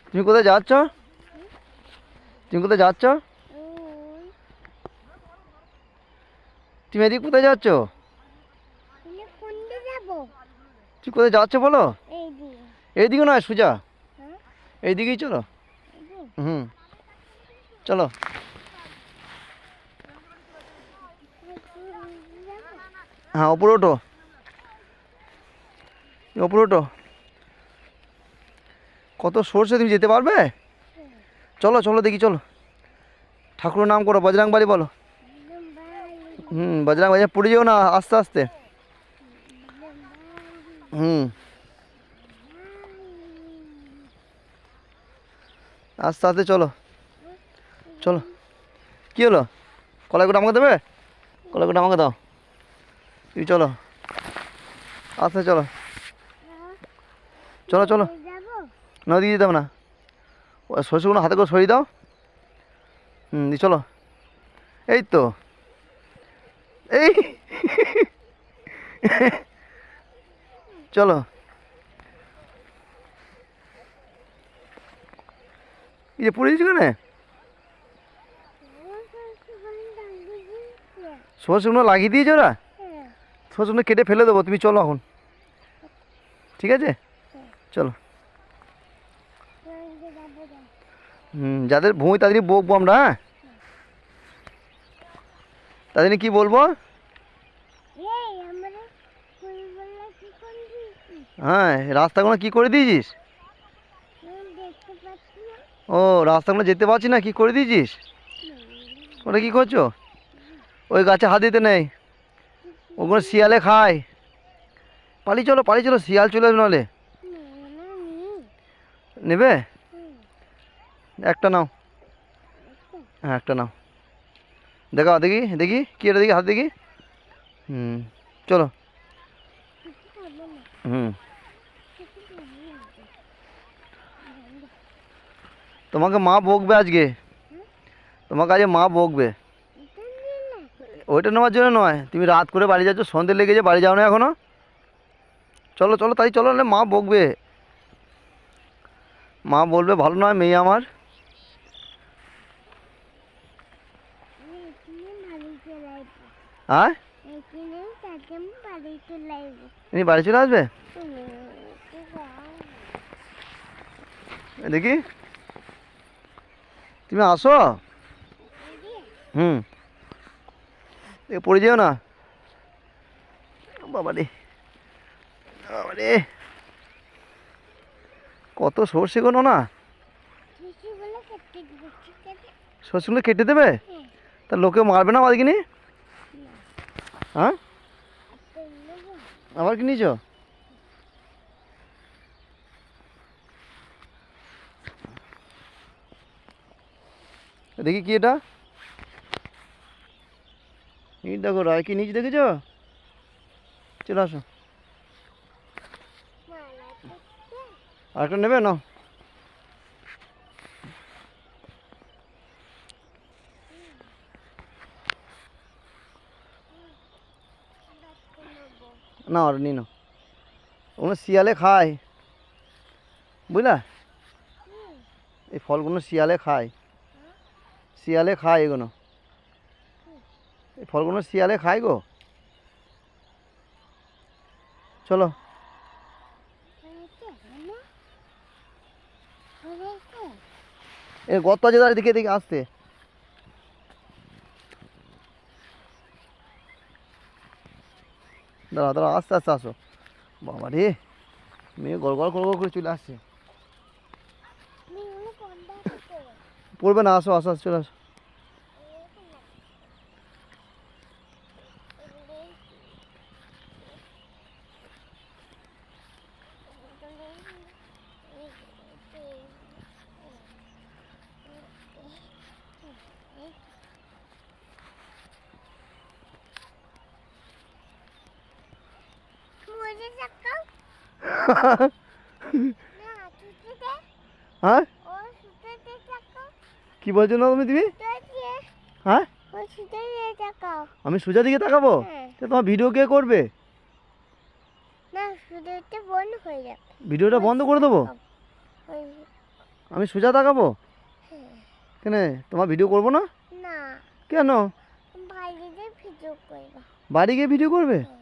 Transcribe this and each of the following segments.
তুমি কোথায় যাচ্ছ? তুমি কোথায় যাচ্ছ? তুমি এদিকে কোথায় যাচ্ছ? তুমি কোথায় যাচ্ছ বলো? এইদিকে নয়, সোজা এইদিকেই চলো। হুম, চলো। হ্যাঁ, ওপরে ওঠো, ওপরে ওঠো। কত সরষে, তুমি যেতে পারবে? চলো চলো দেখি, চলো। ঠাকুরের নাম করো, বজরং বালি বলো। বজরং বালি, পড়ে যেও না, আস্তে আস্তে। আস্তে আস্তে চলো, চলো। কী হলো? কলাই গুঁড়ো আমাকে দেবে? কলাই গুঁড়ো আমাকে দাও। তুমি চলো, আস্তে চলো, চলো চলো। নদী যেতে হবে না, ওই সরষেগুলো হাতে করে সরিয়ে দাও। চলো। এই তো, এই চলো। এই যে পড়ে গেছি কেন? সরষেগুলো লাগিয়ে দিয়েছো ওরা? সরষেগুলো কেটে ফেলে দেবো, তুমি চলো এখন, ঠিক আছে? চলো। যাদের ভূমি তাদেরই বকবো আমরা, হ্যাঁ? তাদের কি বলবো? হ্যাঁ, রাস্তাগুলো কি করে দিয়েছিস? ও, রাস্তাগুলো যেতে পারছি না, কি করে দিয়েছিস? ওটা কি করছো? ওই গাছে হাত দিতে নেই, ওগুলো শিয়ালে খায়। পালিয়ে চলো, পালিয়ে চলো, শিয়াল চলে আসবে নাহলে। নেবে? একটা নাও। হ্যাঁ, একটা নাও। দেখাও দেখি, দেখি কি এটা, দেখি হাত, দেখি। চলো। তোমাকে মা বকবে আজকে, তোমাকে আজকে মা বকবে। ওইটা নেওয়ার জন্য নয়, তুমি রাত করে বাড়ি যাচ্ছ, সন্ধ্যে লেগেছে, বাড়ি যাও না এখনো? চলো চলো, তাই চলো, না মা বকবে, মা বলবে ভালো নয় মেয়ে আমার। হ্যাঁ, তুমি বাড়ি চলে আসবে? দেখি, তুমি আসো। পড়ে যেও না। বাবা রে, বাবা রে, কত সর্ষে গো না। সর্ষেগুলো কেটে দেবে? তা লোকে মারবে না আজকে? হ্যাঁ, আবার কি নিয়েছ? দেখি কি এটা, এই দেখো রায় কি নিচে দেখেছ? চলে আসো, আরেকটা নেবে না? না, আর নি না, ওগুলো শিয়ালে খায়, বুঝলা? এই ফলগুলো শিয়ালে খায়, শিয়ালে খায় এগুলো, এই ফলগুলো শিয়ালে খায় গো। চলো। এ গর্ত আছে, তার দিকে দিকে আসতে। দাঁড়া দাঁড়া, আস্তে আস্তে আসো। বাবা রে, মেয়ে গড় গড় গড় করে চলে আসছে। পড়বে না, আসো আসো, চলে আসো। হ্যাঁ, কি বলছো না তুমি? হ্যাঁ, আমি সোজা দিকে তাকাবো? তোমার ভিডিও কে করবে? ভিডিওটা বন্ধ করে দেবো? আমি সোজা তাকাবো? হ্যাঁ। কেন, তোমার ভিডিও করবো না? না, কেন? বাইরে ভিডিও করবা। বাড়ি গিয়ে ভিডিও করবে? হ্যাঁ।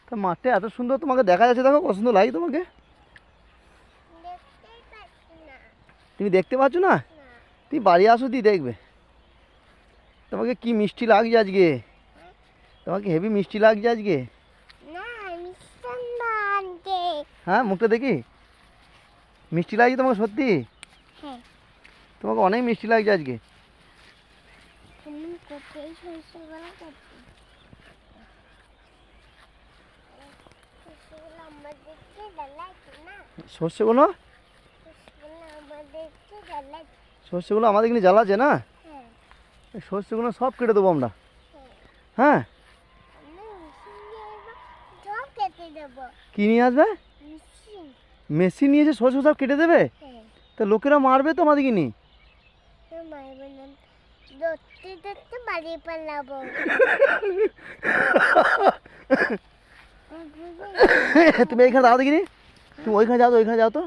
তা মাঠে এত সুন্দর তোমাকে দেখা যাচ্ছে, দেখো কত সুন্দর লাগে তোমাকে। দেখতেই পাচ্ছি না। তুমি দেখতে পাচ্ছ না? না। তুমি বাড়ি আসো, দি দেখবে তোমাকে কি মিষ্টি লাগছে আজকে। তোমাকে হেভি মিষ্টি লাগছে আজকে। না, মিষ্টান বানকে। হ্যাঁ, মুখটা দেখি। মিষ্টি লাগছে তোমাকে সত্যি? হ্যাঁ। তোমাকে অনেক মিষ্টি লাগছে আজকে। তুমি কোথায় সরষেগুলো করছি? সরষেগুলো আমাদেরকে জ্বালাচ্ছে না। সর্ষেগুলো? সরষেগুলো আমাদেরকে জ্বালাচ্ছে। সর্ষেগুলো আমাদের কিন্তু জ্বালাচ্ছে না? হ্যাঁ। এই সর্ষেগুলো সব কেটে দেবো আমরা। হ্যাঁ। হ্যাঁ। আমি মেশিন নিয়ে এবার সব কেটে দেবো। কি নিয়ে আসবে? মেশিন। মেশিন নিয়ে এসে সর্ষে সব কেটে দেবে? হ্যাঁ। তা লোকেরা মারবে তো আমাদেরকে নিয়ে। মারবে না, ধরতে ধরতে বাড়ি পালাবো। তুমি এইখানে দাও দেখিনি। তুমি ওইখানে যাও তো, ওইখানে যাও তো।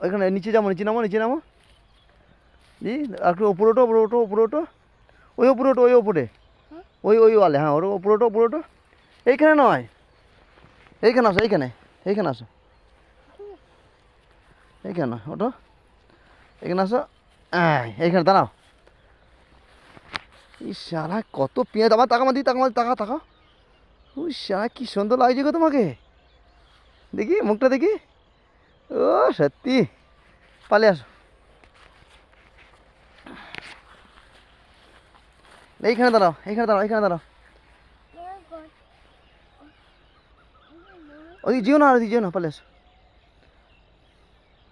ওইখানে নিচে যাবো, নিচে নামো, নিচে নামো। জি, একটু ওপরে ওঠো, ওপরে ওঠো, ওপরে ওঠো। ওই ওপরে ওঠো, ওই ওপরে। ওই ওয়ালে, হ্যাঁ, ওর ওপরে ওঠো, ওপরে ওঠো। এইখানে নয়, এইখানে আসো, এইখানে, এইখানে আসো, এইখানে ওঠো, এখানে আসো। এইখানে দাঁড়াও। ইশারা কত পেঁয়াজ, আবার তাকা মাদি, তাকা মাদি, তাকা তাকা। ওই শালা কি সুন্দর লাগছে গো তোমাকে। দেখি মুখটা দেখি। ও সত্যি, পালিয়ে আসো। এইখানে দাঁড়াও, এইখানে দাঁড়াও, এইখানে দাঁড়াও। ওদিকে যেও না, ওদিকে যেও না, পালিয়ে আসো,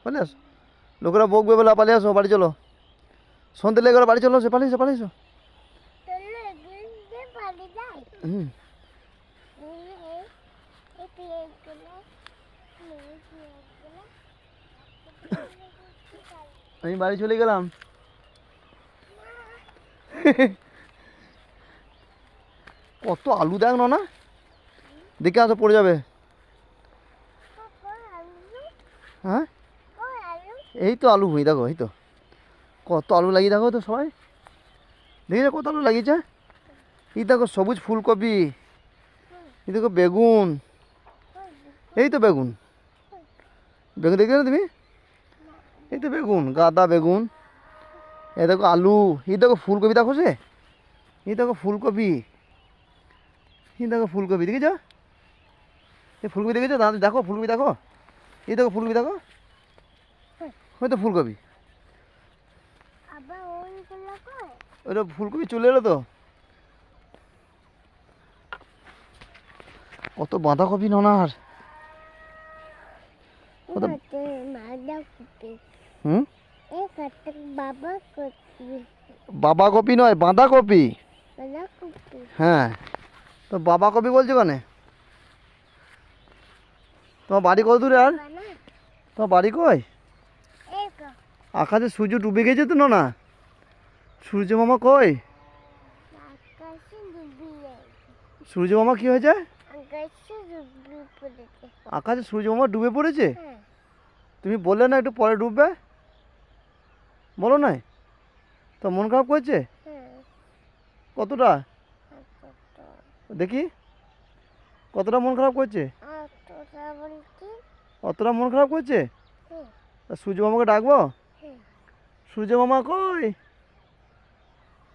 পালিয়ে আসো। লোকেরা বকবে বলে, পালিয়ে আসো, বাড়ি চলো। সন্ধ্যে লেগে গেলো, বাড়ি চলো, সে পালিয়ে এসো, পালিয়ে এসো। হুম। আমি বাড়ি চলে গেলাম। কত আলু দেখ না, দেখে আসো, পড়ে যাবে। হ্যাঁ, এই তো আলু ভুঁই, দেখো, এই তো কত আলু লাগিয়ে, দেখো তো সবাই, দেখেছো কত আলু লাগিয়েছে। এই দেখো সবুজ ফুলকপি, এই দেখো বেগুন, এই তো বেগুন, বেগুন দেখলে না তুমি? এই তো বেগুন, গাদা বেগুন। এই দেখো আলু, এই দেখো ফুলকপি, দেখো সে, এই দেখো ফুলকপি, এই দেখো ফুলকপি, দেখেছ? এই ফুলকপি দেখেছো? দেখো ফুলকপি, দেখো, এই দেখো ফুলকপি, দেখো, ওই তো ফুলকপি। ওইটা ফুলকপি চলে এলো তো। কত বাঁধাকপি ননার। হুম, বাবা কপি নয়, বাঁধাকপি। হ্যাঁ, তো বাবা কপি বলছো কেন? তোমার বাড়ি কত দূরে? আর তোমার বাড়ি কই? আকাশে সূর্য ডুবে গেছে তো না? সূর্য মামা কই? সূর্য মামা কি হয়েছে? আকাশে সূর্য মামা ডুবে পড়েছে? তুমি বললে না একটু পরে ডুববে, বলো নাই? তো মন খারাপ করছে কতটা? দেখি কতটা মন খারাপ করছে। অতটা মন খারাপ করছে? তা সূর্য মামাকে ডাকবো? সূর্য মামা কই?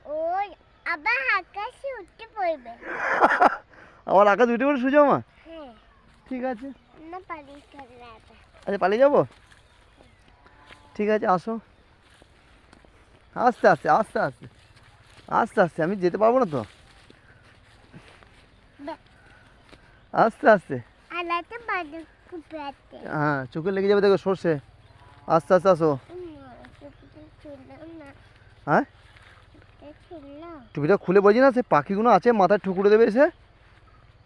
ওই আবার আকাশে উঠে পড়বে। আবার আকাশ উঠে পড়ে সূর্য মামা? হ্যাঁ। ঠিক আছে, না পালিয়ে চলে যাবে। আচ্ছা পালিয়ে যাবো, ঠিক আছে আসো। আস্তে আস্তে, আস্তে আস্তে, আস্তে আস্তে, আমি যেতে পারবো না তো, আস্তে আস্তে। আলাতে বাড়ি কুপাতে। হ্যাঁ, চোখে লেগে যাবে, দেখো সর্ষে। আস্তে আস্তে আসো। হ্যাঁ, টুপিটা খুলে বলছি না, সে পাখিগুলো আছে মাথায় ঠুকরে দেবে এসে।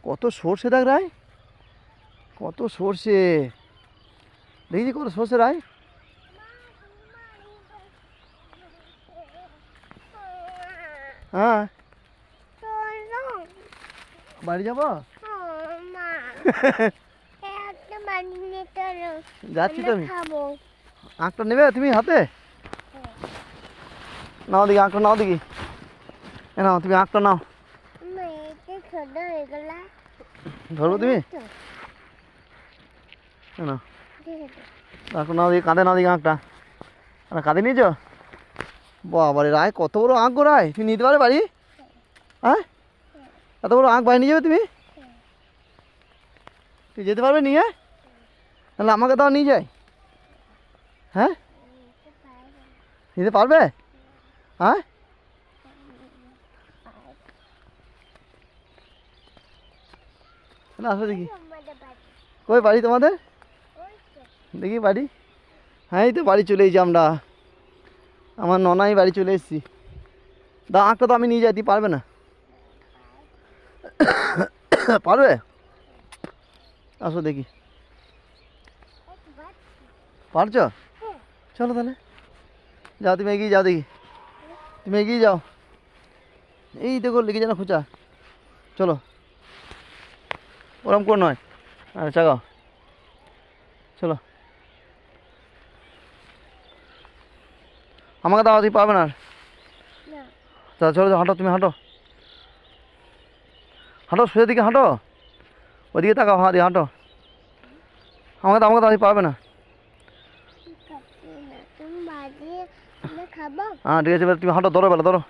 কত সর্ষে দেখ রায়, কত সর্ষে, দেখি কত সর্ষে রায়। হ্যাঁ, বাড়ি যাবো। যাচ্ছি তো আমি। আঁকটা নেবে তুমি হাতে? নাও দেখি আঁকটা নাও দেখি। এ নাও তুমি আঁকটা নাও। মেয়েকে ছোট হয়ে গেল। ধরবো তুমি? এ নাও আঁকটা নাও দেখি, কাঁধে নাও দেখি আঁকটা। কাঁধে নিয়েছো? বাবারে রায়, কত বড় আঁক গো রায়, তুমি নিতে পারবে বাড়ি? হ্যাঁ, এত বড় আঁক বাড়ি নিয়ে যাবে তুমি? তুই যেতে পারবে নিয়ে? তাহলে আমাকে তাও নিয়ে যায়। হ্যাঁ, নিতে পারবে? হ্যাঁ, না আসো দেখি। কই বাড়ি তোমাদের? দেখি বাড়ি। হ্যাঁ, এই তো বাড়ি চলে এসেছি আমরা। আমার ননাই বাড়ি চলে এসেছি। দা আঁকটা তো আমি নিয়ে যাই, তুই পারবে না? পারবে? আসো দেখি। পারছো? চলো তাহলে যাও, তুমি এগিয়ে যাও দেখি। তুমি এগিয়ে যাও। এই দেখো লেগে যেন খোঁচা। চলো, ওরম করে নয়। আচ্ছা গাও, চলো। আমাকে দাও, তুই পারবে না আর। চলো চলো, হাঁটো তুমি, হাঁটো হাঁটো, সোজা দিকে হাঁটো, ওইদিকে তাকাও, হ্যাঁ দিয়ে হাঁটো। আমাকে দাও, তুই পারবে না। হ্যাঁ ঠিক আছে, এবার তুমি হাঁটো, ধরো বেলা ধরো,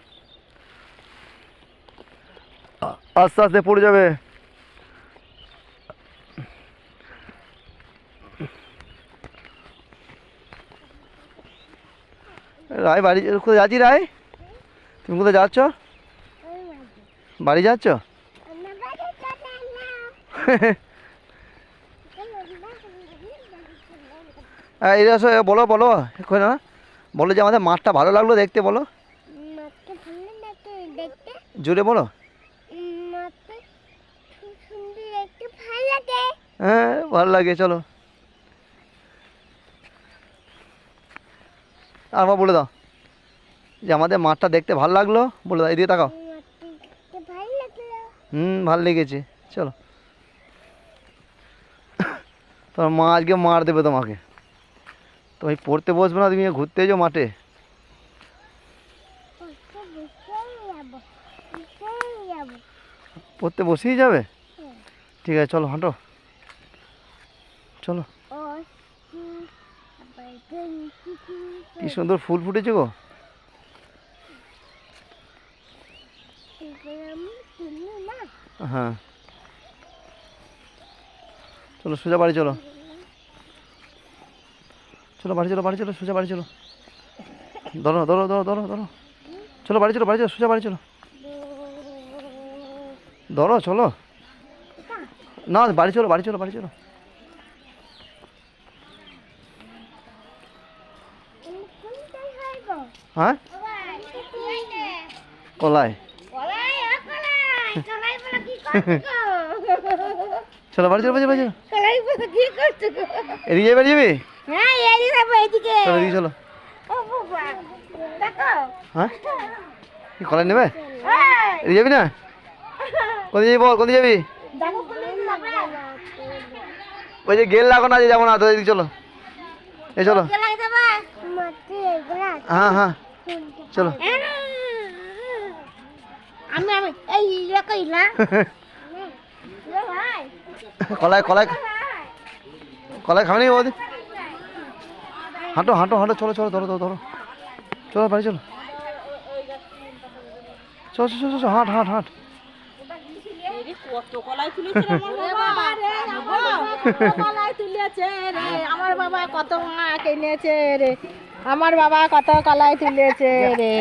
আস্তে আস্তে পড়ে যাবে। রায় বাড়ি কোথায় যাচ্ছি? রায় তুমি কোথায় যাচ্ছ? বাড়ি যাচ্ছ? হ্যাঁ এই আসো, বলো বলো এখন না, বলো যে আমাদের মাঠটা ভালো লাগলো দেখতে, বলো জোরে বলো। হ্যাঁ ভালো লাগে, চলো আবার বলে দাও যে আমাদের মাঠটা দেখতে ভালো লাগলো, বলে দাও, এদিকে তাকাও। ভালো লেগেছে, চলো। তোমার মা আজকে মার দেবে তোমাকে, তুমি পড়তে বসবে না, তুমি ঘুরতে যাও মাঠে। পড়তে বসেই যাবে? ঠিক আছে চলো, হাঁটো চলো। কি সুন্দর ফুল ফুটেছে গো। হ্যাঁ চলো সোজা বাড়ি চলো, চলো বাড়ি চলো, বাড়ি চলো, সোজা বাড়ি চলো। ধরো ধরো ধরো ধরো ধরো, চলো বাড়ি চলো, বাড়ি চলো, সোজা বাড়ি চলো। ধরো চলো, না বাড়ি চলো, বাড়ি চলো, বাড়ি চলো। হ্যাঁ কলাই, চলো বাড়ি চলো, বাড়ি চলো, এদিকে বাড়ি যাবি? চলো এদিকে চলো। হ্যাঁ কি কলাই নেবে? এদিকে যাবি না? কোথায় যাবি বল, কোথায় যাবি? ওই যে গেল লাগো না, যে যাবো না তো, এদিকে চলো, এই চলো। হ্যাঁ হ্যাঁ চলো। কলাই কলাই কলাই খাবে নি বৌদি? হাঁটো হাঁটো হাঁটো, চলো চলো, ধরো ধরো ধরো, চলো বাড়ি চলো, চলো চলো চলো, হাঁট হাঁট হাঁট। আমার বাবা কত মা কিনেছে রে, আমার বাবা কত কলাই তুলেছে রে।